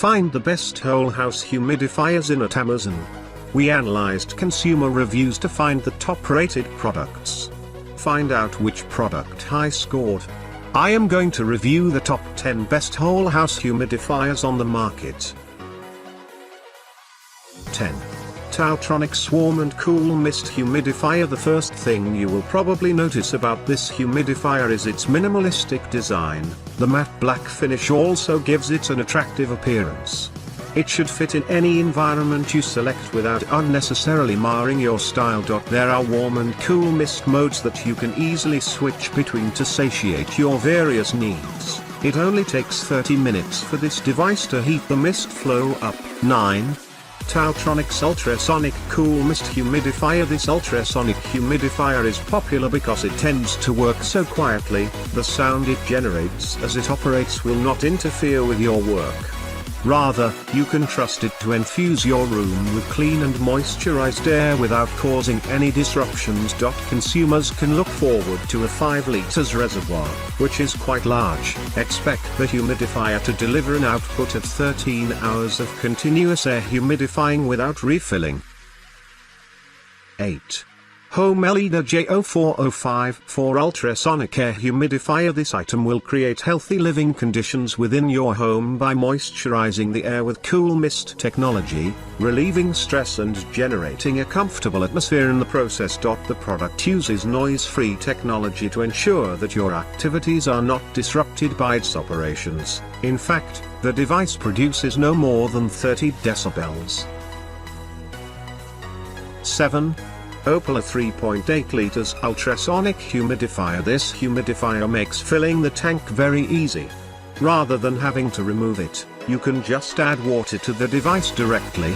find the best whole house humidifiers in at Amazon. We analyzed consumer reviews to find the top rated products. Find out which product high scored. I am going to review the top 10 best whole house humidifiers on the market. 10. TaoTronics Warm and Cool Mist Humidifier. The first thing you will probably notice about this humidifier is its minimalistic design. The matte black finish also gives it an attractive appearance. It should fit in any environment you select without unnecessarily marring your style. There are warm and cool mist modes that you can easily switch between to satiate your various needs. It only takes 30 minutes for this device to heat the mist flow up. 9. TaoTronics Ultrasonic Cool Mist Humidifier. This ultrasonic humidifier is popular because it tends to work so quietly. The sound it generates as it operates will not interfere with your work. Rather, you can trust it to infuse your room with clean and moisturized air without causing any disruptions. Consumers can look forward to a 5 liters reservoir, which is quite large. Expect the humidifier to deliver an output of 13 hours of continuous air humidifying without refilling. 8. Home Leader J0405 Ultrasonic Air Humidifier. This item will create healthy living conditions within your home by moisturizing the air with cool mist technology, relieving stress and generating a comfortable atmosphere in the process. The product uses noise-free technology to ensure that your activities are not disrupted by its operations. In fact, the device produces no more than 30 decibels. 7. Aprilaire 3.8 liters Ultrasonic Humidifier. This humidifier makes filling the tank very easy. Rather than having to remove it, you can just add water to the device directly.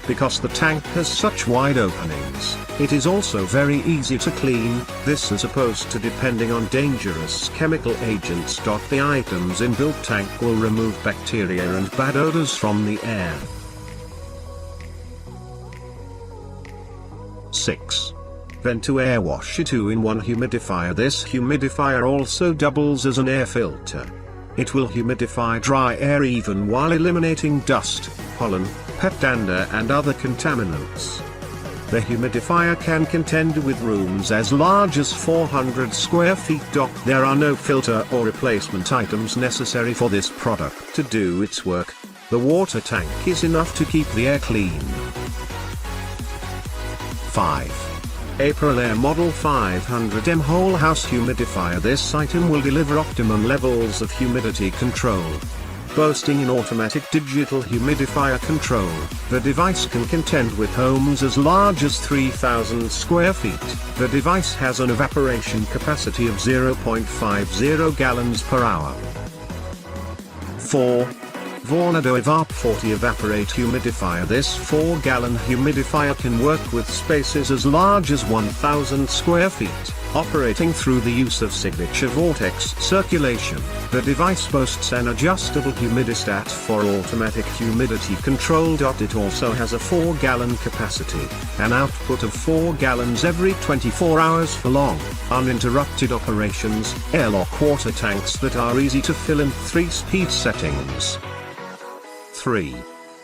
Because the tank has such wide openings, it is also very easy to clean, this as opposed to depending on dangerous chemical agents. The item's inbuilt tank will remove bacteria and bad odors from the air. 6. Venta Airwasher 2-in-1 Humidifier. This humidifier also doubles as an air filter. It will humidify dry air even while eliminating dust, pollen, pet dander and other contaminants. The humidifier can contend with rooms as large as 400 square feet. There are no filter or replacement items necessary for this product to do its work. The water tank is enough to keep the air clean. 5. Aprilaire Model 500 M Whole-House Humidifier. This item will deliver optimum levels of humidity control. Boasting an automatic digital humidifier control, the device can contend with homes as large as 3,000 square feet. The device has an evaporation capacity of 0.50 gallons per hour. 4. Vornado Evap40 Evaporate Humidifier. This 4-gallon humidifier can work with spaces as large as 1,000 square feet, operating through the use of signature vortex circulation. The device boasts an adjustable humidistat for automatic humidity control. It also has a 4-gallon capacity, an output of 4 gallons every 24 hours for long, uninterrupted operations, airlock water tanks that are easy to fill in 3-speed settings. 3.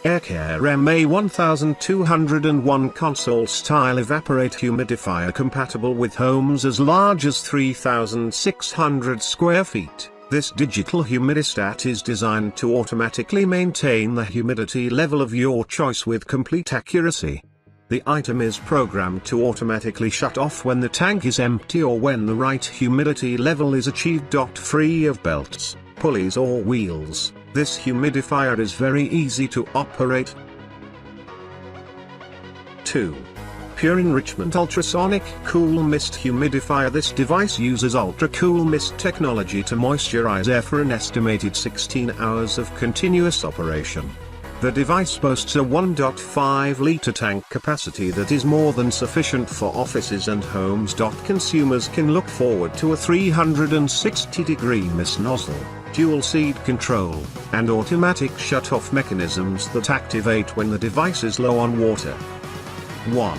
AIRCARE MA1201 Console-Style Evaporate Humidifier. Compatible with homes as large as 3,600 square feet. This digital humidistat is designed to automatically maintain the humidity level of your choice with complete accuracy. The item is programmed to automatically shut off when the tank is empty or when the right humidity level is achieved. Free of belts, pulleys or wheels, this humidifier is very easy to operate. 2. Enrichment Ultrasonic Cool Mist Humidifier. This device uses ultra-cool mist technology to moisturize air for an estimated 16 hours of continuous operation. The device boasts a 1.5-liter tank capacity that is more than sufficient for offices and homes. Consumers can look forward to a 360-degree mist nozzle, dual seed control, and automatic shut-off mechanisms that activate when the device is low on water. 1.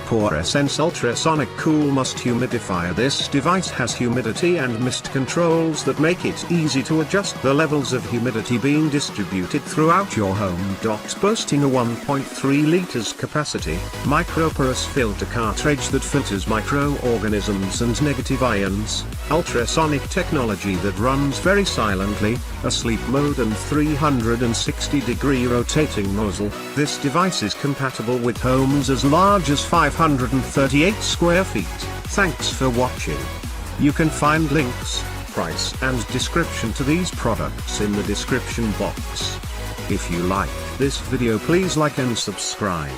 PuraSense Ultrasonic Cool Mist Humidifier. This device has humidity and mist controls that make it easy to adjust the levels of humidity being distributed throughout your home. Boasting a 1.3 liters capacity, microporous filter cartridge that filters microorganisms and negative ions, ultrasonic technology that runs very silently, a sleep mode and 360-degree rotating nozzle. This device is compatible with homes as large as 538 square feet. Thanks for watching. You can find links, price and description to these products in the description box. If you like this video, please like and subscribe.